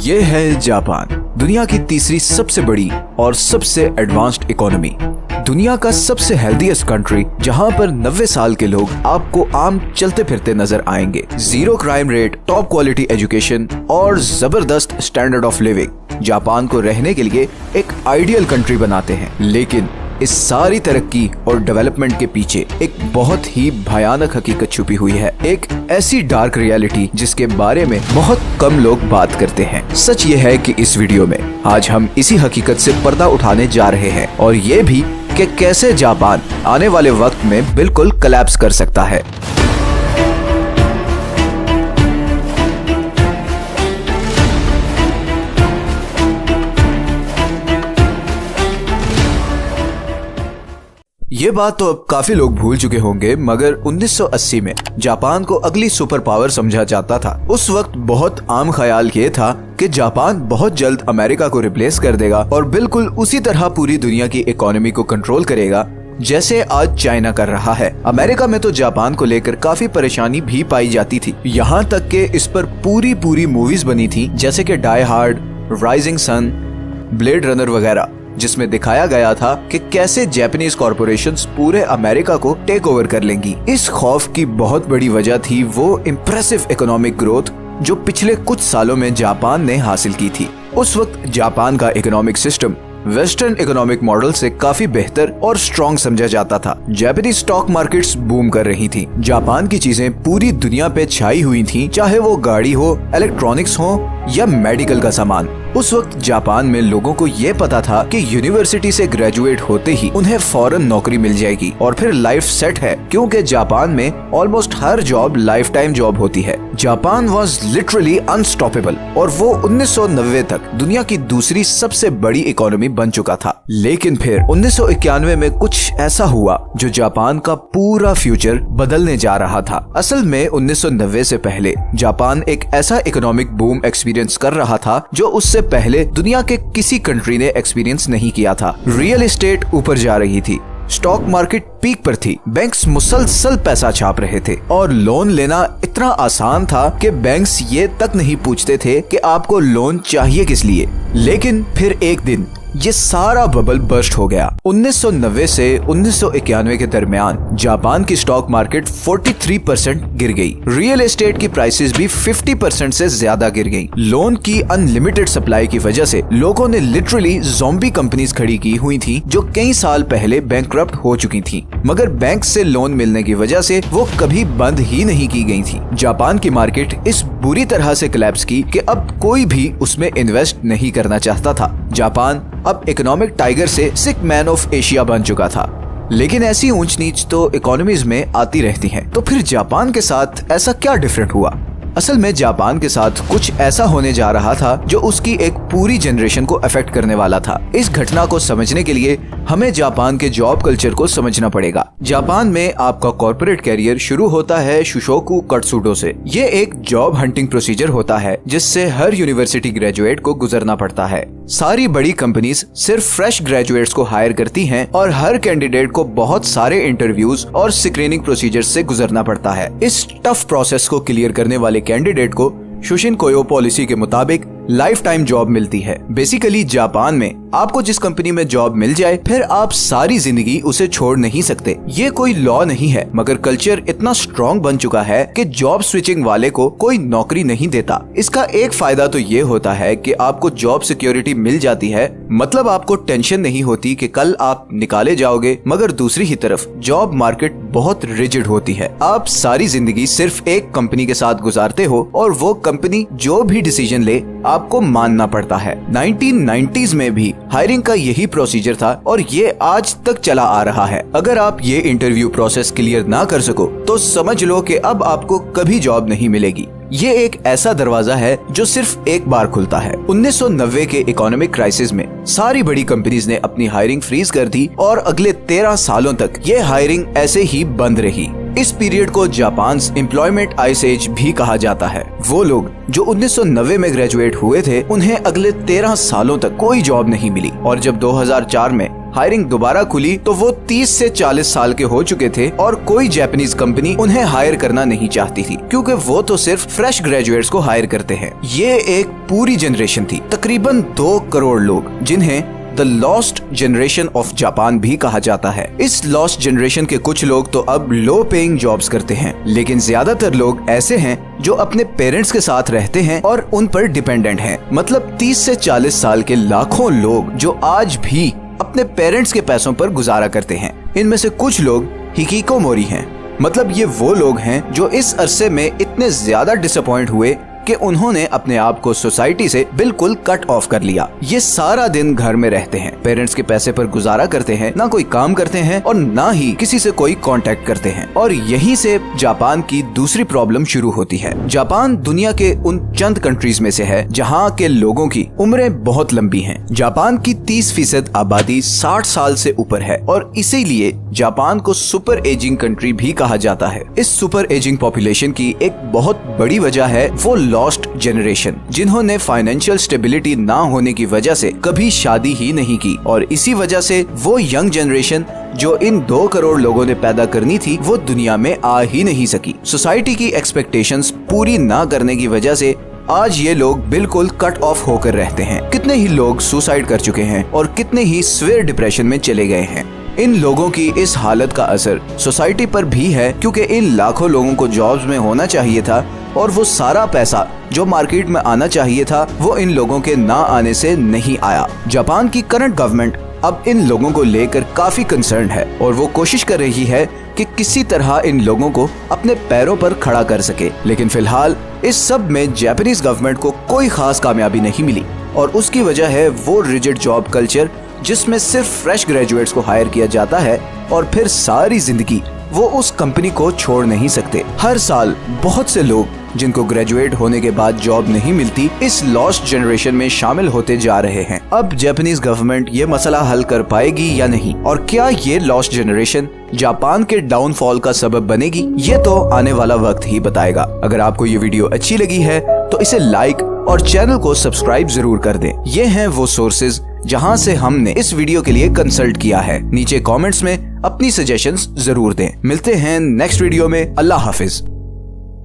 ये है जापान, दुनिया की तीसरी सबसे बड़ी और सबसे एडवांस्ड इकोनॉमी, दुनिया का सबसे हेल्दीएस्ट कंट्री जहां पर 90 साल के लोग आपको आम चलते फिरते नजर आएंगे। Zero crime rate, top quality education और जबरदस्त स्टैंडर्ड ऑफ लिविंग जापान को रहने के लिए एक आइडियल कंट्री बनाते हैं। लेकिन इस सारी तरक्की और डेवलपमेंट के पीछे एक बहुत ही भयानक हकीकत छुपी हुई है, एक ऐसी डार्क रियलिटी जिसके बारे में बहुत कम लोग बात करते हैं। सच ये है कि इस वीडियो में आज हम इसी हकीकत से पर्दा उठाने जा रहे हैं और ये भी कि कैसे जापान आने वाले वक्त में बिल्कुल कोलैप्स कर सकता है। ये बात तो अब काफी लोग भूल चुके होंगे, मगर 1980 में जापान को अगली सुपर पावर समझा जाता था। उस वक्त बहुत आम ख्याल ये था कि जापान बहुत जल्द अमेरिका को रिप्लेस कर देगा और बिल्कुल उसी तरह पूरी दुनिया की इकोनॉमी को कंट्रोल करेगा जैसे आज चाइना कर रहा है। अमेरिका में तो जापान को लेकर काफी परेशानी भी पाई जाती थी, यहाँ तक कि इस पर पूरी मूवीज बनी थी, जैसे कि Die Hard, Rising Sun, Blade Runner वगैरह, जिसमें दिखाया गया था कि कैसे जापानीज कॉर्पोरेशंस पूरे अमेरिका को टेक ओवर कर लेंगी। इस खौफ की बहुत बड़ी वजह थी वो इम्प्रेसिव इकोनॉमिक ग्रोथ जो पिछले कुछ सालों में जापान ने हासिल की थी। उस वक्त जापान का economic system western economic model से काफी बेहतर और स्ट्रॉन्ग समझा जाता था। जापानी स्टॉक मार्केट्स बूम कर रही थी, जापान की चीजें पूरी दुनिया पे छाई हुई थी, चाहे वो गाड़ी हो, इलेक्ट्रॉनिक्स हो या मेडिकल का सामान। उस वक्त जापान में लोगों को ये पता था कि यूनिवर्सिटी से ग्रेजुएट होते ही उन्हें फौरन नौकरी मिल जाएगी और फिर लाइफ सेट है, क्योंकि जापान में ऑलमोस्ट हर जॉब लाइफ टाइम जॉब होती है। जापान वाज लिटरली अनस्टॉपेबल और वो 1990 तक दुनिया की दूसरी सबसे बड़ी इकोनॉमी बन चुका था। लेकिन फिर 1991 में कुछ ऐसा हुआ जो जापान का पूरा फ्यूचर बदलने जा रहा था। असल में 1990 से पहले जापान एक ऐसा इकोनॉमिक बूम एक्सपीरियंस कर रहा था जो उससे पहले दुनिया के किसी कंट्री ने एक्सपीरियंस नहीं किया था। रियल एस्टेट ऊपर जा रही थी, स्टॉक मार्केट पीक पर थी, बैंक्स मुसलसल पैसा छाप रहे थे और लोन लेना इतना आसान था कि बैंक्स ये तक नहीं पूछते थे कि आपको लोन चाहिए किस लिए। लेकिन फिर एक दिन ये सारा बबल बर्स्ट हो गया। 1990 से 1991 के दरमियान जापान की स्टॉक मार्केट 43% गिर गई, रियल एस्टेट की प्राइसेस भी 50% से ज्यादा गिर गई। लोन की अनलिमिटेड सप्लाई की वजह से लोगों ने लिटरली ज़ॉम्बी कंपनीज खड़ी की हुई थी जो कई साल पहले बैंकक्रप्ट हो चुकी थी, मगर बैंक से लोन मिलने की वजह से वो कभी बंद ही नहीं की गई थी। जापान की मार्केट इस बुरी तरह से कोलैप्स की कि अब कोई भी उसमें इन्वेस्ट नहीं करना चाहता था। जापान अब इकोनॉमिक टाइगर से सिक मैन ऑफ एशिया बन चुका था। लेकिन ऐसी ऊंच नीच तो इकोनॉमीज में आती रहती हैं। तो फिर जापान के साथ ऐसा क्या डिफरेंट हुआ? असल में जापान के साथ कुछ ऐसा होने जा रहा था जो उसकी एक पूरी जनरेशन को अफेक्ट करने वाला था। इस घटना को समझने के लिए हमें जापान के जॉब कल्चर को समझना पड़ेगा। जापान में आपका कॉर्पोरेट कैरियर शुरू होता है शुशोकु कत्सुडो से। ये एक जॉब हंटिंग प्रोसीजर होता है जिससे हर यूनिवर्सिटी ग्रेजुएट को गुजरना पड़ता है। सारी बड़ी कंपनीज सिर्फ फ्रेश ग्रेजुएट्स को हायर करती हैं और हर कैंडिडेट को बहुत सारे इंटरव्यूज और स्क्रीनिंग प्रोसीजर से गुजरना पड़ता है। इस टफ प्रोसेस को क्लियर करने वाले कैंडिडेट को शुशिन कोयो पॉलिसी के मुताबिक लाइफ टाइम जॉब मिलती है। बेसिकली जापान में आपको जिस कंपनी में जॉब मिल जाए फिर आप सारी जिंदगी उसे छोड़ नहीं सकते। ये कोई लॉ नहीं है, मगर कल्चर इतना स्ट्रॉन्ग बन चुका है कि जॉब स्विचिंग वाले को कोई नौकरी नहीं देता। इसका एक फायदा तो ये होता है कि आपको जॉब सिक्योरिटी मिल जाती है, मतलब आपको टेंशन नहीं होती कि कल आप निकाले जाओगे। मगर दूसरी ही तरफ जॉब मार्केट बहुत रिजिड होती है। आप सारी जिंदगी सिर्फ एक कंपनी के साथ गुजारते हो और वो कंपनी जो भी डिसीजन ले आपको मानना पड़ता है। 1990s में भी हायरिंग का यही प्रोसीजर था और ये आज तक चला आ रहा है। अगर आप ये इंटरव्यू प्रोसेस क्लियर ना कर सको तो समझ लो कि अब आपको कभी जॉब नहीं मिलेगी। ये एक ऐसा दरवाजा है जो सिर्फ एक बार खुलता है। 1990 के इकोनॉमिक क्राइसिस में सारी बड़ी कंपनीज ने अपनी हायरिंग फ्रीज कर दी और अगले 13 सालों तक ये हायरिंग ऐसे ही बंद रही। इस पीरियड को जापान एम्प्लॉयमेंट आइस एज भी कहा जाता है। वो लोग जो 1990 में ग्रेजुएट हुए थे उन्हें अगले 13 सालों तक कोई जॉब नहीं मिली और जब 2004 में हायरिंग दोबारा खुली तो वो 30 से 40 साल के हो चुके थे और कोई जापानीज कंपनी उन्हें हायर करना नहीं चाहती थी, क्योंकि वो तो सिर्फ फ्रेश ग्रेजुएट्स को हायर करते हैं। ये एक पूरी जनरेशन थी, तकरीबन 2 करोड़ लोग, जिन्हें the lost generation of Japan भी कहा जाता है। इस लॉस्ट जनरेशन के कुछ लोग तो अब लो पेइंग जॉब्स करते हैं, लेकिन ज्यादातर लोग ऐसे हैं जो अपने पेरेंट्स के साथ रहते हैं और उन पर डिपेंडेंट हैं। मतलब 30 से 40 साल के लाखों लोग जो आज भी अपने पेरेंट्स के पैसों पर गुजारा करते हैं। इनमें से कुछ लोग हिकिकोमोरी हैं, मतलब ये वो लोग हैं जो इस अरसे में इतने ज्यादा डिसअपॉइंट हुए कि उन्होंने अपने आप को सोसाइटी से बिल्कुल कट ऑफ कर लिया। ये सारा दिन घर में रहते हैं, पेरेंट्स के पैसे पर गुजारा करते हैं, ना कोई काम करते हैं और ना ही किसी से कोई कांटेक्ट करते हैं। और यहीं से जापान की दूसरी प्रॉब्लम शुरू होती है। जापान दुनिया के उन चंद कंट्रीज में से है जहाँ के लोगों की उम्रें बहुत लंबी हैं। जापान की 30% आबादी 60 साल से ऊपर है और इसीलिए जापान को सुपर एजिंग कंट्री भी कहा जाता है। इस सुपर एजिंग पॉपुलेशन की एक बहुत बड़ी वजह है वो लॉस्ट जनरेशन, जिन्होंने फाइनेंशियल स्टेबिलिटी ना होने की वजह से कभी शादी ही नहीं की, और इसी वजह से वो यंग जनरेशन जो इन 2 करोड़ लोगों ने पैदा करनी थी वो दुनिया में आ ही नहीं सकी। सोसाइटी की एक्सपेक्टेशंस पूरी ना करने की वजह से आज ये लोग बिल्कुल कट ऑफ होकर रहते हैं। कितने ही लोग सुसाइड कर चुके हैं और कितने ही सिवियर डिप्रेशन में चले गए हैं। इन लोगों की इस हालत का असर सोसाइटी पर भी है, क्योंकि इन लाखों लोगों को जॉब्स में होना चाहिए था और वो सारा पैसा जो मार्केट में आना चाहिए था वो इन लोगों के ना आने से नहीं आया। जापान की करंट गवर्नमेंट अब इन लोगों को लेकर काफी कंसर्न है और वो कोशिश कर रही है कि किसी तरह इन लोगों को अपने पैरों पर खड़ा कर सके। लेकिन फिलहाल इस सब में जापानीज गवर्नमेंट को कोई खास कामयाबी नहीं मिली और उसकी वजह है वो रिजिड जॉब कल्चर, जिसमें सिर्फ फ्रेश ग्रेजुएट्स को हायर किया जाता है और फिर सारी जिंदगी वो उस कंपनी को छोड़ नहीं सकते। हर साल बहुत से लोग जिनको ग्रेजुएट होने के बाद जॉब नहीं मिलती इस लॉस्ट जनरेशन में शामिल होते जा रहे हैं। अब जापानीज गवर्नमेंट ये मसला हल कर पाएगी या नहीं, और क्या ये लॉस्ट जनरेशन जापान के डाउनफॉल का सबब बनेगी, ये तो आने वाला वक्त ही बताएगा। अगर आपको ये वीडियो अच्छी लगी है तो इसे लाइक और चैनल को सब्सक्राइब जरूर कर दें। ये हैं वो सोर्सेज जहां से हमने इस वीडियो के लिए कंसल्ट किया है। नीचे कमेंट्स में अपनी सजेशंस जरूर दें। मिलते हैं नेक्स्ट वीडियो में। अल्लाह हाफिज।